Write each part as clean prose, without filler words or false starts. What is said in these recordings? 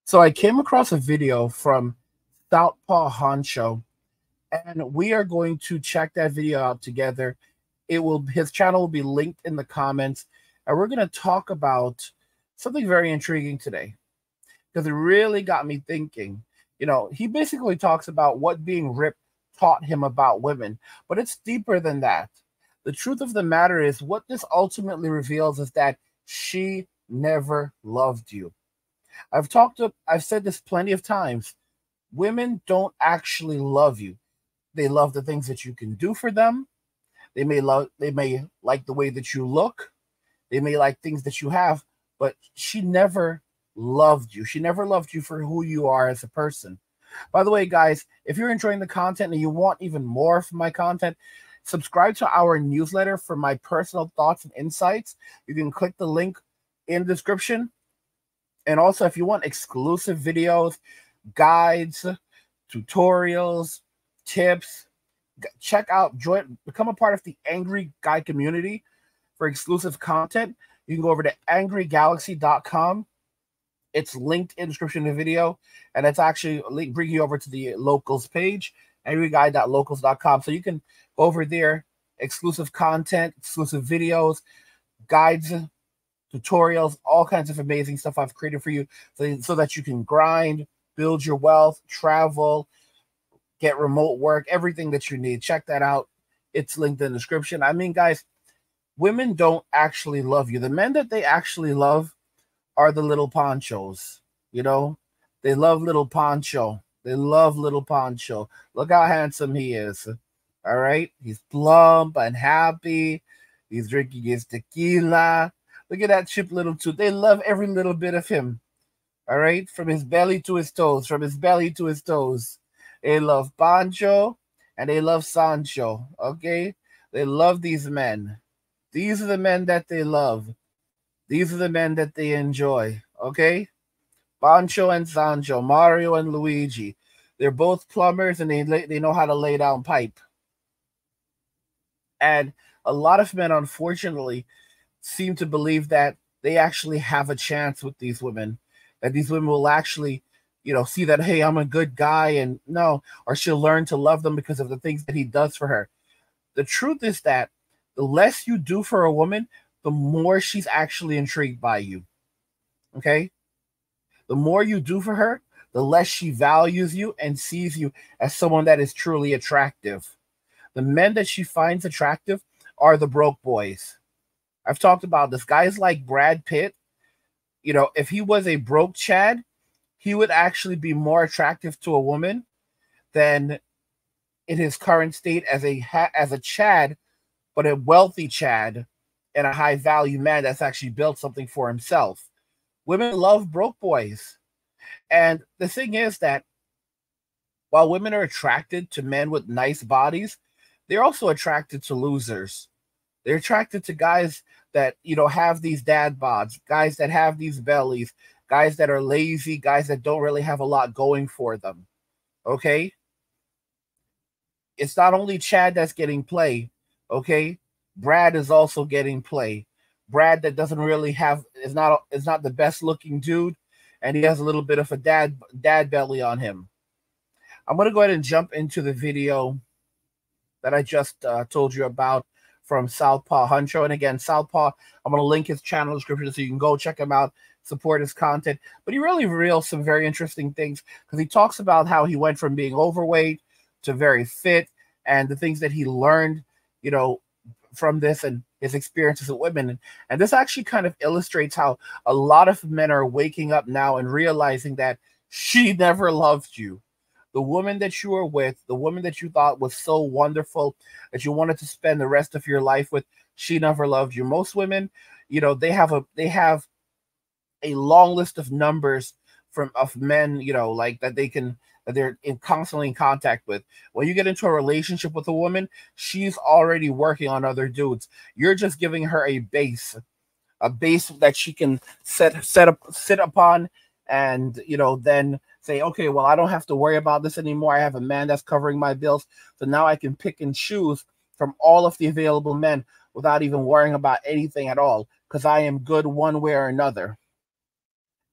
So I came across a video from Southpaw Honcho, and we are going to check that video out together. It will His channel will be linked in the comments, and we're going to talk about something very intriguing today because it really got me thinking. He basically talks about what being ripped taught him about women, but it's deeper than that. The truth of the matter is, what this ultimately reveals is that she never loved you. I've said this plenty of times. Women don't actually love you. They love the things that you can do for them. They may like the way that you look. They may like things that you have, but she never loved you. She never loved you for who you are as a person. By the way, guys, if you're enjoying the content and you want even more from my content, subscribe to our newsletter for my personal thoughts and insights. You can click the link in the description. And also, if you want exclusive videos, guides, tutorials, tips, become a part of the Angry Guy community for exclusive content. You can go over to angrygalaxy.com. It's linked in the description of the video, and it's actually bringing you over to the locals page, angryguy.locals.com. So you can go over there, exclusive content, exclusive videos, guides, tutorials, all kinds of amazing stuff I've created for you so that you can grind, build your wealth, travel, get remote work, everything that you need. Check that out. It's linked in the description. I mean, guys, women don't actually love you. The men that they actually love are the little ponchos. They love little poncho. They love little poncho. Look how handsome he is. All right. He's plump and happy. He's drinking his tequila. Look at that chip little tooth. They love every little bit of him. All right. From his belly to his toes. From his belly to his toes. They love Pancho and they love Sancho. Okay. They love these men. These are the men that they love. These are the men that they enjoy, okay? Pancho and Sancho, Mario and Luigi. They're both plumbers and they know how to lay down pipe. And a lot of men, unfortunately, seem to believe that they actually have a chance with these women, that these women will actually, see that, hey, I'm a good guy, and no, or she'll learn to love them because of the things that he does for her. The truth is that the less you do for a woman, the more she's actually intrigued by you. Okay? The more you do for her, the less she values you and sees you as someone that is truly attractive. The men that she finds attractive are the broke boys. I've talked about this. Guys like Brad Pitt, if he was a broke Chad, he would actually be more attractive to a woman than in his current state as a Chad, but a wealthy Chad and a high value man that's actually built something for himself. Women love broke boys. And the thing is that while women are attracted to men with nice bodies, they're also attracted to losers. They're attracted to guys that, have these dad bods, guys that have these bellies, guys that are lazy, guys that don't really have a lot going for them. Okay? It's not only Chad that's getting play, okay? Brad is also getting play. Brad that doesn't really is not the best looking dude, and he has a little bit of a dad belly on him. I'm gonna go ahead and jump into the video that I just told you about from Southpaw Honcho. And again, Southpaw, I'm gonna link his channel description so you can go check him out, support his content. But he really reveals some very interesting things because he talks about how he went from being overweight to very fit and the things that he learned, from this and his experiences with women. And this actually kind of illustrates how a lot of men are waking up now and realizing that she never loved you. The woman that you were with, the woman that you thought was so wonderful that you wanted to spend the rest of your life with, she never loved you. Most women, they have a long list of numbers of men, like that they're constantly in contact with. When you get into a relationship with a woman, she's already working on other dudes. You're just giving her a base that she can sit upon, and then say, okay, well, I don't have to worry about this anymore. I have a man that's covering my bills, so now I can pick and choose from all of the available men without even worrying about anything at all because I am good one way or another.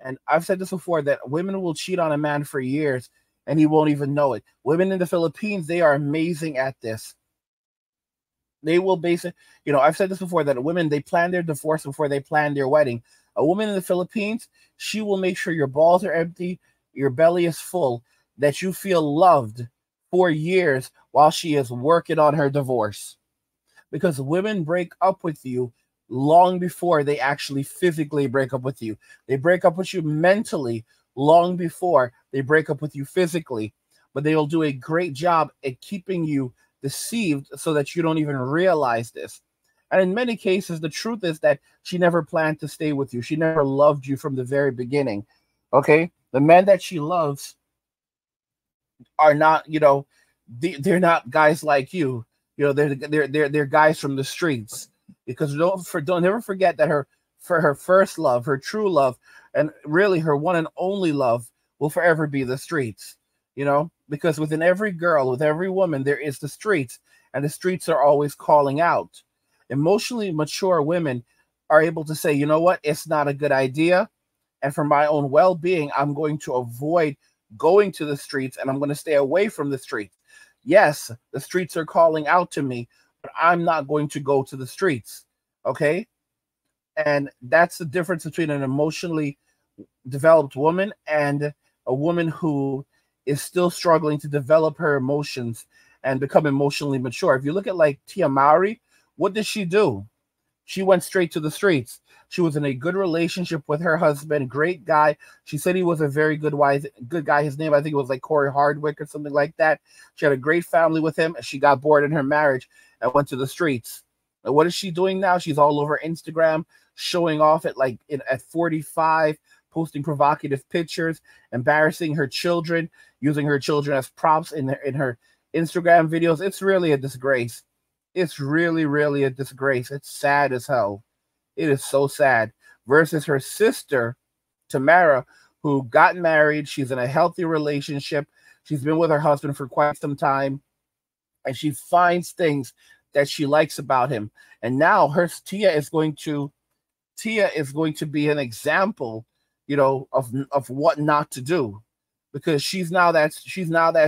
And I've said this before that women will cheat on a man for years and he won't even know it. Women in the Philippines, they are amazing at this. They will base it, I've said this before that women, they plan their divorce before they plan their wedding. A woman in the Philippines, she will make sure your balls are empty, your belly is full, that you feel loved for years while she is working on her divorce. Because women break up with you long before they actually physically break up with you. They break up with you mentally long before they break up with you physically. But they will do a great job at keeping you deceived so that you don't even realize this. And in many cases, the truth is that she never planned to stay with you. She never loved you from the very beginning. Okay? The men that she loves are not, they're not guys like you. They're guys from the streets. Because don't never forget that her first love, her true love, and really her one and only love will forever be the streets. Because within every girl, with every woman, there is the streets, and the streets are always calling out. Emotionally mature women are able to say, you know what, it's not a good idea. And for my own well-being, I'm going to avoid going to the streets and I'm going to stay away from the streets. Yes, the streets are calling out to me, but I'm not going to go to the streets. Okay? And that's the difference between an emotionally developed woman and a woman who is still struggling to develop her emotions and become emotionally mature. If you look at like Tia Mowry, what did she do? She went straight to the streets. She was in a good relationship with her husband, great guy. She said he was a very good guy. His name, I think it was like Corey Hardwick or something like that. She had a great family with him. She got bored in her marriage and went to the streets. And what is she doing now? She's all over Instagram, showing off at 45, posting provocative pictures, embarrassing her children, using her children as props in her Instagram videos. It's really a disgrace. It's really, really a disgrace. It's sad as hell. It is so sad. Versus her sister, Tamara, who got married. She's in a healthy relationship. She's been with her husband for quite some time. And she finds things that she likes about him. And now Tia is going to be an example, of what not to do. Because she's now that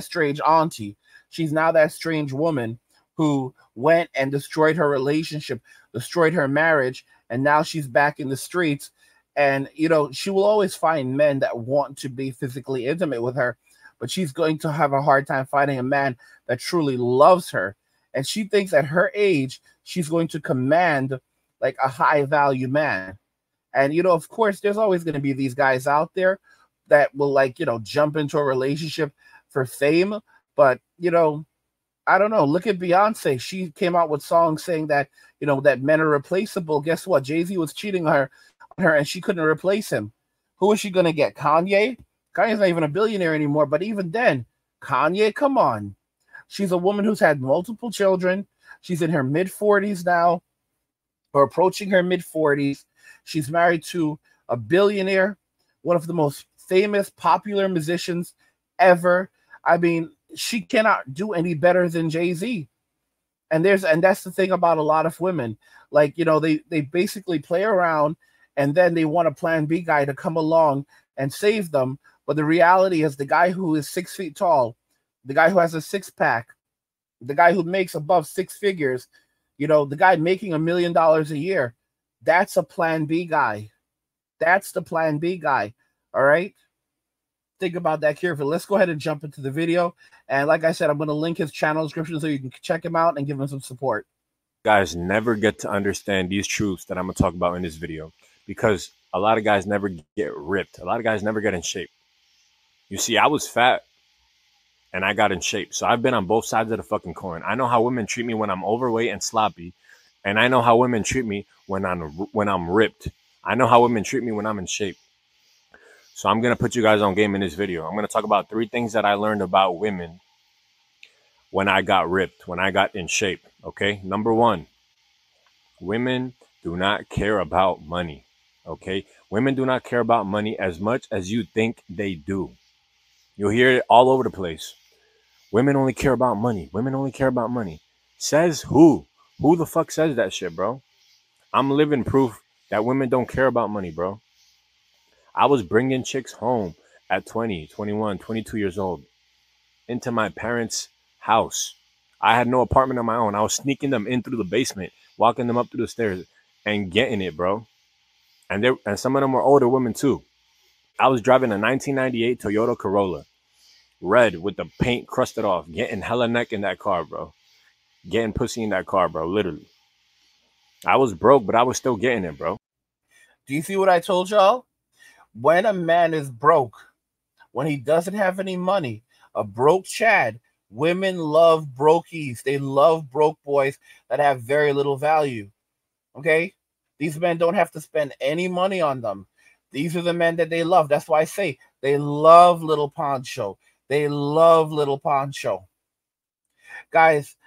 strange auntie. She's now that strange woman who went and destroyed her relationship, destroyed her marriage, and now she's back in the streets. And, she will always find men that want to be physically intimate with her, but she's going to have a hard time finding a man that truly loves her. And she thinks at her age, she's going to command like a high value man. And, of course, there's always going to be these guys out there that will jump into a relationship for fame. But, I don't know. Look at Beyonce. She came out with songs saying that, that men are replaceable. Guess what? Jay-Z was cheating on her and she couldn't replace him. Who is she going to get? Kanye? Kanye's not even a billionaire anymore. But even then, Kanye, come on. She's a woman who's had multiple children. She's in her mid-40s now, or approaching her mid-40s. She's married to a billionaire, one of the most famous, popular musicians ever. I mean, she cannot do any better than Jay-Z. And that's the thing about a lot of women. They basically play around and then they want a plan B guy to come along and save them. But the reality is the guy who is 6 feet tall, the guy who has a six-pack, the guy who makes above six figures, the guy making $1 million a year, that's a plan B guy. That's the plan B guy. All right? Think about that carefully. Let's go ahead and jump into the video. And like I said, I'm going to link his channel description so you can check him out and give him some support. Guys never get to understand these truths that I'm going to talk about in this video because a lot of guys never get ripped. A lot of guys never get in shape. You see, I was fat and I got in shape. So I've been on both sides of the fucking coin. I know how women treat me when I'm overweight and sloppy. And I know how women treat me when I'm ripped. I know how women treat me when I'm in shape. So I'm going to put you guys on game in this video. I'm going to talk about 3 things that I learned about women when I got ripped, when I got in shape. Okay. Number 1, women do not care about money. Okay. Women do not care about money as much as you think they do. You'll hear it all over the place. Women only care about money. Women only care about money. Says who? Who the fuck says that shit, bro? I'm living proof that women don't care about money, bro. I was bringing chicks home at 20, 21, 22 years old into my parents' house. I had no apartment of my own. I was sneaking them in through the basement, walking them up through the stairs, and getting it, bro. And some of them were older women too. I was driving a 1998 Toyota Corolla, red with the paint crusted off, getting hella neck in that car, bro. Getting pussy in that car, bro. Literally. I was broke, but I was still getting it, bro. Do you see what I told y'all? When a man is broke, when he doesn't have any money, a broke Chad, women love brokies. They love broke boys that have very little value. Okay? These men don't have to spend any money on them. These are the men that they love. That's why I say they love Little Poncho. They love Little Poncho. Guys,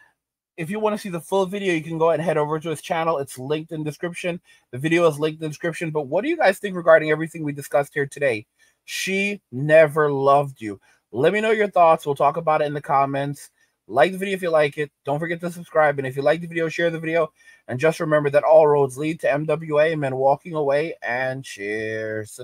if you want to see the full video, you can go ahead and head over to his channel. It's linked in the description. The video is linked in the description. But what do you guys think regarding everything we discussed here today? She never loved you. Let me know your thoughts. We'll talk about it in the comments. Like the video if you like it. Don't forget to subscribe. And if you like the video, share the video. And just remember that all roads lead to MWA, men walking away. And cheers.